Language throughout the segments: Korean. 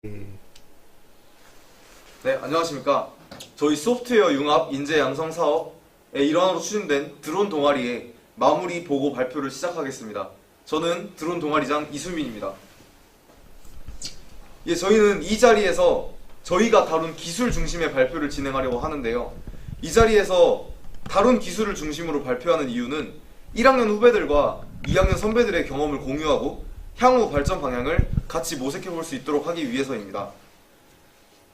네, 안녕하십니까. 저희 소프트웨어 융합 인재 양성 사업의 일환으로 추진된 드론 동아리의 마무리 보고 발표를 시작하겠습니다. 저는 드론 동아리장 이수민입니다. 예, 저희는 이 자리에서 저희가 다룬 기술 중심의 발표를 진행하려고 하는데요. 이 자리에서 다룬 기술을 중심으로 발표하는 이유는 1학년 후배들과 2학년 선배들의 경험을 공유하고 향후 발전 방향을 같이 모색해 볼 수 있도록 하기 위해서입니다.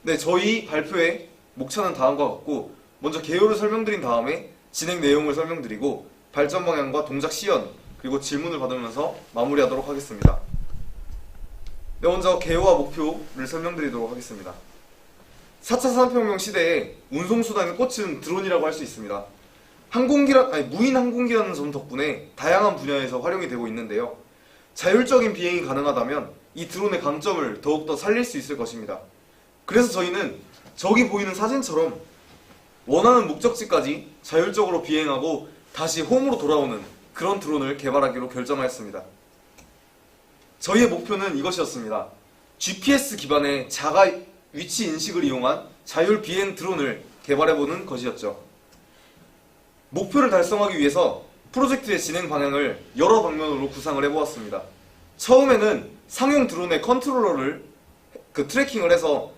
네, 저희 발표의 목차는 다음과 같고, 먼저 개요를 설명드린 다음에 진행 내용을 설명드리고 발전 방향과 동작 시연 그리고 질문을 받으면서 마무리하도록 하겠습니다. 네, 먼저 개요와 목표를 설명드리도록 하겠습니다. 4차 산업혁명 시대에 운송수단의 꽃은 드론이라고 할 수 있습니다. 무인 항공기라는 점 덕분에 다양한 분야에서 활용이 되고 있는데요. 자율적인 비행이 가능하다면 이 드론의 강점을 더욱더 살릴 수 있을 것입니다. 그래서 저희는 저기 보이는 사진처럼 원하는 목적지까지 자율적으로 비행하고 다시 홈으로 돌아오는 그런 드론을 개발하기로 결정하였습니다. 저희의 목표는 이것이었습니다. GPS 기반의 자가 위치 인식을 이용한 자율 비행 드론을 개발해보는 것이었죠. 목표를 달성하기 위해서 프로젝트의 진행 방향을 여러 방면으로 구상을 해보았습니다. 처음에는 상용 드론의 컨트롤러를 트래킹을 해서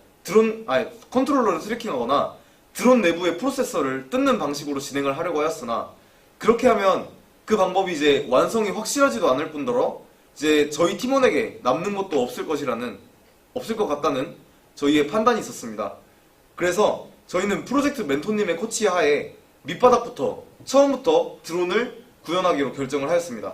컨트롤러를 트래킹하거나 드론 내부의 프로세서를 뜯는 방식으로 진행을 하려고 하였으나, 그렇게 하면 그 방법이 이제 완성이 확실하지도 않을 뿐더러 이제 저희 팀원에게 남는 것도 없을 것 같다는 저희의 판단이 있었습니다. 그래서 저희는 프로젝트 멘토님의 코치 하에 밑바닥부터 처음부터 드론을 구현하기로 결정을 하였습니다.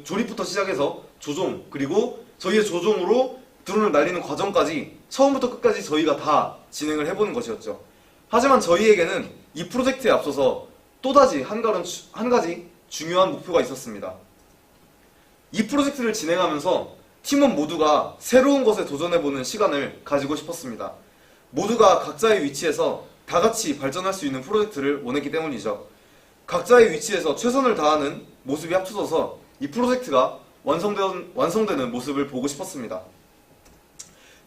조립부터 시작해서 조종, 그리고 저희의 조종으로 드론을 날리는 과정까지 처음부터 끝까지 저희가 다 진행을 해보는 것이었죠. 하지만 저희에게는 이 프로젝트에 앞서서 또다시 한 가지 중요한 목표가 있었습니다. 이 프로젝트를 진행하면서 팀원 모두가 새로운 것에 도전해보는 시간을 가지고 싶었습니다. 모두가 각자의 위치에서 다 같이 발전할 수 있는 프로젝트를 원했기 때문이죠. 각자의 위치에서 최선을 다하는 모습이 합쳐져서 이 프로젝트가 완성되는 모습을 보고 싶었습니다.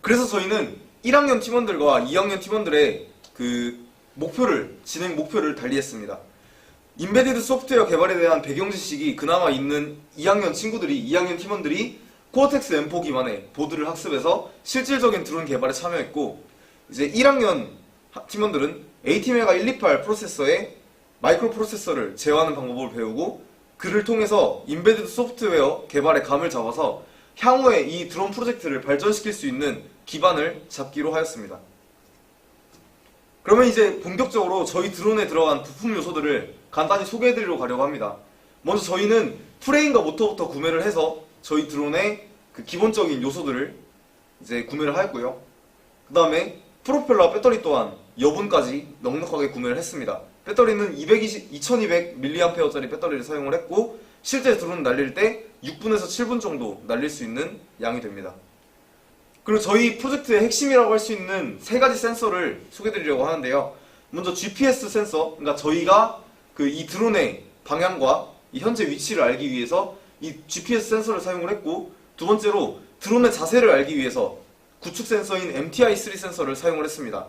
그래서 저희는 1학년 팀원들과 2학년 팀원들의 진행 목표를 달리했습니다. 인베디드 소프트웨어 개발에 대한 배경 지식이 그나마 있는 2학년 팀원들이 코어텍스 M4 기반의 보드를 학습해서 실질적인 드론 개발에 참여했고, 이제 1학년 팀원들은 ATmega 128 프로세서의 마이크로 프로세서를 제어하는 방법을 배우고, 그를 통해서 인베디드 소프트웨어 개발의 감을 잡아서 향후에 이 드론 프로젝트를 발전시킬 수 있는 기반을 잡기로 하였습니다. 그러면 이제 본격적으로 저희 드론에 들어간 부품 요소들을 간단히 소개해드리러 가려고 합니다. 먼저 저희는 프레임과 모터부터 구매를 해서 저희 드론의 기본적인 요소들을 이제 구매를 하였고요. 그 다음에 프로펠러와 배터리 또한 여분까지 넉넉하게 구매를 했습니다. 배터리는 2200mAh짜리 배터리를 사용을 했고, 실제 드론을 날릴 때 6분에서 7분 정도 날릴 수 있는 양이 됩니다. 그리고 저희 프로젝트의 핵심이라고 할 수 있는 세 가지 센서를 소개드리려고 하는데요. 먼저 GPS 센서, 그러니까 저희가 이 드론의 방향과 이 현재 위치를 알기 위해서 이 GPS 센서를 사용을 했고, 두 번째로 드론의 자세를 알기 위해서 구축 센서인 MTI3 센서를 사용을 했습니다.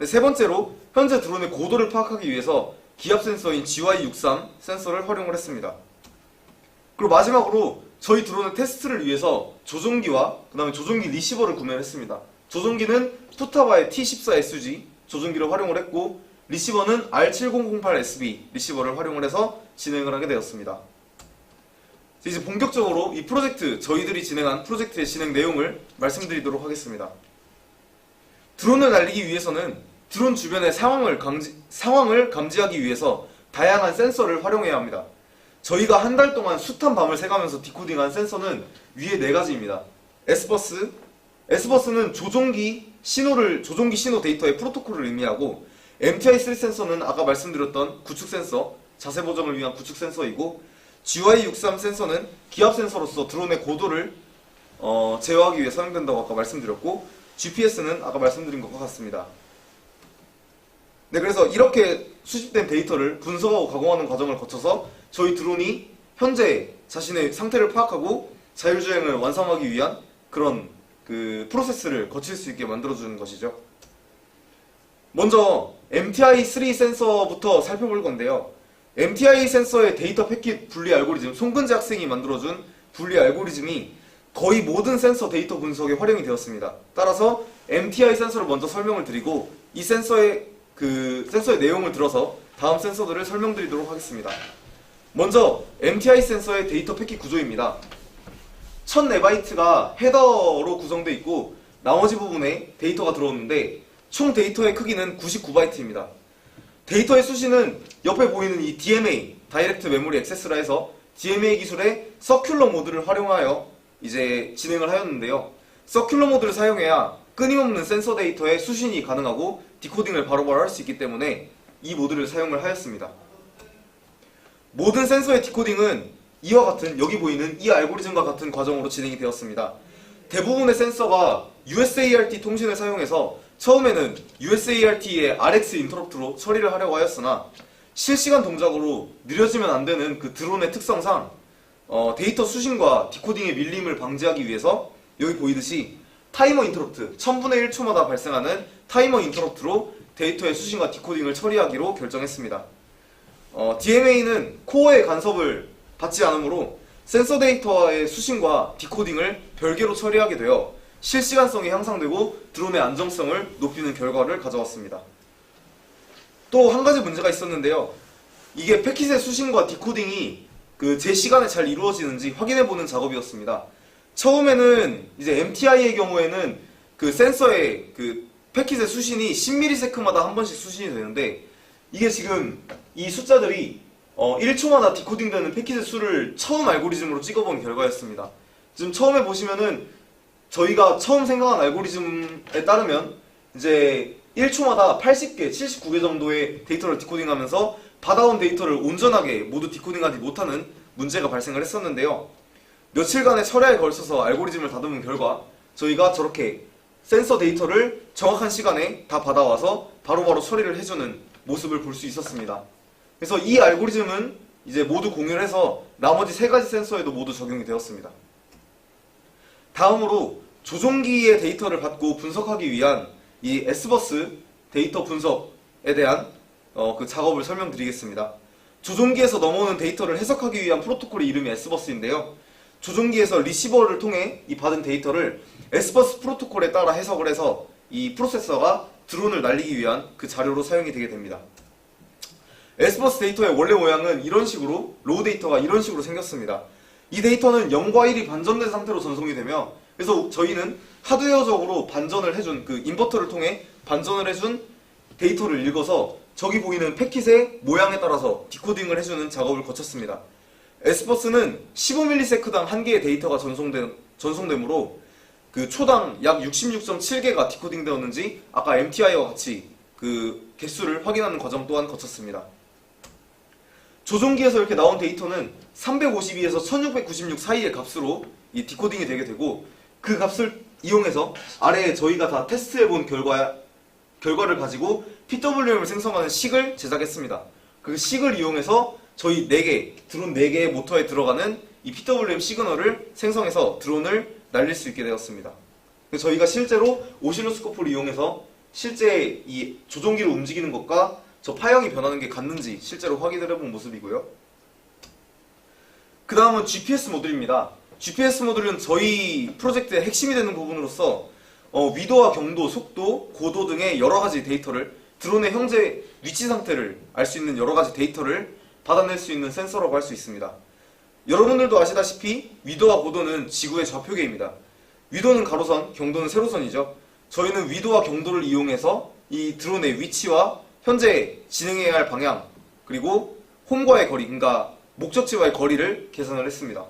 세 번째로 현재 드론의 고도를 파악하기 위해서 기압 센서인 GY63 센서를 활용을 했습니다. 그리고 마지막으로 저희 드론의 테스트를 위해서 조종기와 그 다음에 조종기 리시버를 구매를 했습니다. 조종기는 푸타바의 T14SG 조종기를 활용을 했고, 리시버는 R7008SB 리시버를 활용을 해서 진행을 하게 되었습니다. 이제 본격적으로 저희들이 진행한 프로젝트의 진행 내용을 말씀드리도록 하겠습니다. 드론을 날리기 위해서는 드론 주변의 상황을 감지하기 위해서 다양한 센서를 활용해야 합니다. 저희가 한 달 동안 숱한 밤을 새가면서 디코딩한 센서는 위에 4가지입니다. S버스는 조종기 신호 데이터의 프로토콜을 의미하고, MTI3 센서는 아까 말씀드렸던 구축 센서, 자세 보정을 위한 구축 센서이고, GY63 센서는 기압 센서로서 드론의 고도를 제어하기 위해 사용된다고 아까 말씀드렸고, GPS는 아까 말씀드린 것과 같습니다. 네, 그래서 이렇게 수집된 데이터를 분석하고 가공하는 과정을 거쳐서 저희 드론이 현재 자신의 상태를 파악하고 자율주행을 완성하기 위한 그런 그 프로세스를 거칠 수 있게 만들어주는 것이죠. 먼저 MTI3 센서부터 살펴볼 건데요. MTI 센서의 데이터 패킷 분리 알고리즘, 송근재 학생이 만들어준 분리 알고리즘이 거의 모든 센서 데이터 분석에 활용이 되었습니다. 따라서 MTI 센서를 먼저 설명을 드리고 이 센서의 내용을 들어서 다음 센서들을 설명드리도록 하겠습니다. 먼저 MTI 센서의 데이터 패킷 구조입니다. 1000MB가 헤더로 구성되어 있고 나머지 부분에 데이터가 들어오는데 총 데이터의 크기는 99바이트입니다. 데이터의 수신은 옆에 보이는 이 DMA, 다이렉트 메모리 액세스라 해서 DMA 기술의 서큘러 모드를 활용하여 이제 진행을 하였는데요. 서큘러 모드를 사용해야 끊임없는 센서 데이터의 수신이 가능하고 디코딩을 바로바로 할 수 있기 때문에 이 모드를 사용을 하였습니다. 모든 센서의 디코딩은 이와 같은 여기 보이는 이 알고리즘과 같은 과정으로 진행이 되었습니다. 대부분의 센서가 USART 통신을 사용해서 처음에는 USART의 RX 인터럽트로 처리를 하려고 하였으나 실시간 동작으로 느려지면 안 되는 그 드론의 특성상 데이터 수신과 디코딩의 밀림을 방지하기 위해서 여기 보이듯이 타이머 인터럽트 1000분의 1초마다 발생하는 타이머 인터럽트로 데이터의 수신과 디코딩을 처리하기로 결정했습니다. DMA는 코어의 간섭을 받지 않으므로 센서 데이터의 수신과 디코딩을 별개로 처리하게 되어 실시간성이 향상되고 드론의 안정성을 높이는 결과를 가져왔습니다. 또 한 가지 문제가 있었는데요. 이게 패킷의 수신과 디코딩이 제 시간에 잘 이루어지는지 확인해보는 작업이었습니다. 처음에는 이제 MTI의 경우에는 센서의 패킷의 수신이 10ms마다 한 번씩 수신이 되는데 이게 지금 이 숫자들이 1초마다 디코딩되는 패킷의 수를 처음 알고리즘으로 찍어본 결과였습니다. 지금 처음에 보시면은 저희가 처음 생각한 알고리즘에 따르면 이제 1초마다 80개, 79개 정도의 데이터를 디코딩하면서 받아온 데이터를 온전하게 모두 디코딩하지 못하는 문제가 발생을 했었는데요. 며칠간의 철야에 걸쳐서 알고리즘을 다듬은 결과 저희가 저렇게 센서 데이터를 정확한 시간에 다 받아와서 바로바로 처리를 해주는 모습을 볼 수 있었습니다. 그래서 이 알고리즘은 이제 모두 공유를 해서 나머지 3가지 센서에도 모두 적용이 되었습니다. 다음으로 조종기의 데이터를 받고 분석하기 위한 이 S버스 데이터 분석에 대한 작업을 설명드리겠습니다. 조종기에서 넘어오는 데이터를 해석하기 위한 프로토콜의 이름이 S버스인데요. 조종기에서 리시버를 통해 이 받은 데이터를 S버스 프로토콜에 따라 해석을 해서 이 프로세서가 드론을 날리기 위한 그 자료로 사용이 되게 됩니다. S버스 데이터의 원래 모양은 이런 식으로 로우 데이터가 이런 식으로 생겼습니다. 이 데이터는 0과 1이 반전된 상태로 전송이 되며 그래서 저희는 하드웨어적으로 반전을 해준 인버터를 통해 반전을 해준 데이터를 읽어서 저기 보이는 패킷의 모양에 따라서 디코딩을 해주는 작업을 거쳤습니다. S버스는 15ms당 1개의 데이터가 전송되므로 초당 약 66.7개가 디코딩 되었는지 아까 MTI와 같이 개수를 확인하는 과정 또한 거쳤습니다. 조종기에서 이렇게 나온 데이터는 352에서 1696 사이의 값으로 이 디코딩이 되게 되고 그 값을 이용해서 아래에 저희가 다 테스트해본 결과를 가지고 PWM을 생성하는 식을 제작했습니다. 그 식을 이용해서 저희 4개, 드론 4개의 모터에 들어가는 이 PWM 시그널을 생성해서 드론을 날릴 수 있게 되었습니다. 저희가 실제로 오실로스코프를 이용해서 실제 이 조종기를 움직이는 것과 저 파형이 변하는 게 같는지 실제로 확인을 해본 모습이고요. 그 다음은 GPS 모듈입니다. GPS 모듈은 저희 프로젝트의 핵심이 되는 부분으로서 위도와 경도, 속도, 고도 등의 여러가지 데이터를 드론의 현재 위치 상태를 알 수 있는 여러가지 데이터를 받아낼 수 있는 센서라고 할 수 있습니다. 여러분들도 아시다시피 위도와 고도는 지구의 좌표계입니다. 위도는 가로선, 경도는 세로선이죠. 저희는 위도와 경도를 이용해서 이 드론의 위치와 현재 진행해야 할 방향 그리고 홈과의 거리, 그러니까 목적지와의 거리를 계산을 했습니다.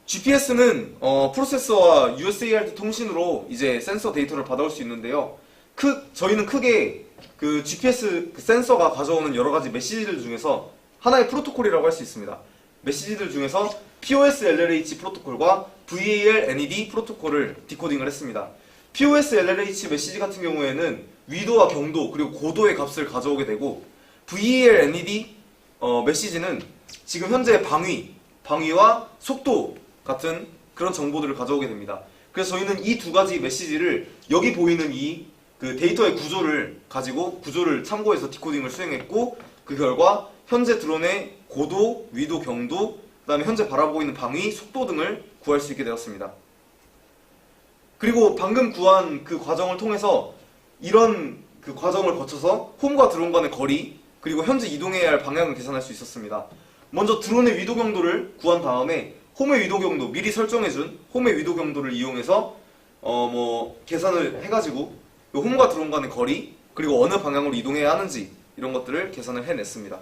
GPS는 프로세서와 USART 통신으로 이제 센서 데이터를 받아올 수 있는데요. 저희는 크게 GPS 센서가 가져오는 여러 가지 메시지들 중에서 하나의 프로토콜이라고 할 수 있습니다. 메시지들 중에서 POS LLH 프로토콜과 VAL NED 프로토콜을 디코딩을 했습니다. POS LLH 메시지 같은 경우에는 위도와 경도 그리고 고도의 값을 가져오게 되고 VAL NED 메시지는 지금 현재 방위와 속도 같은 그런 정보들을 가져오게 됩니다. 그래서 저희는 이 두 가지 메시지를 여기 보이는 이 그 데이터의 구조를 가지고 구조를 참고해서 디코딩을 수행했고, 그 결과 현재 드론의 고도, 위도, 경도, 그 다음에 현재 바라보고 있는 방위, 속도 등을 구할 수 있게 되었습니다. 그리고 방금 구한 그 과정을 통해서 이런 그 과정을 거쳐서 홈과 드론 간의 거리, 그리고 현재 이동해야 할 방향을 계산할 수 있었습니다. 먼저 드론의 위도 경도를 구한 다음에 홈의 위도 경도, 미리 설정해준 홈의 위도 경도를 이용해서 계산을 해가지고 홈과 드론 간의 거리, 그리고 어느 방향으로 이동해야 하는지 이런 것들을 계산을 해냈습니다.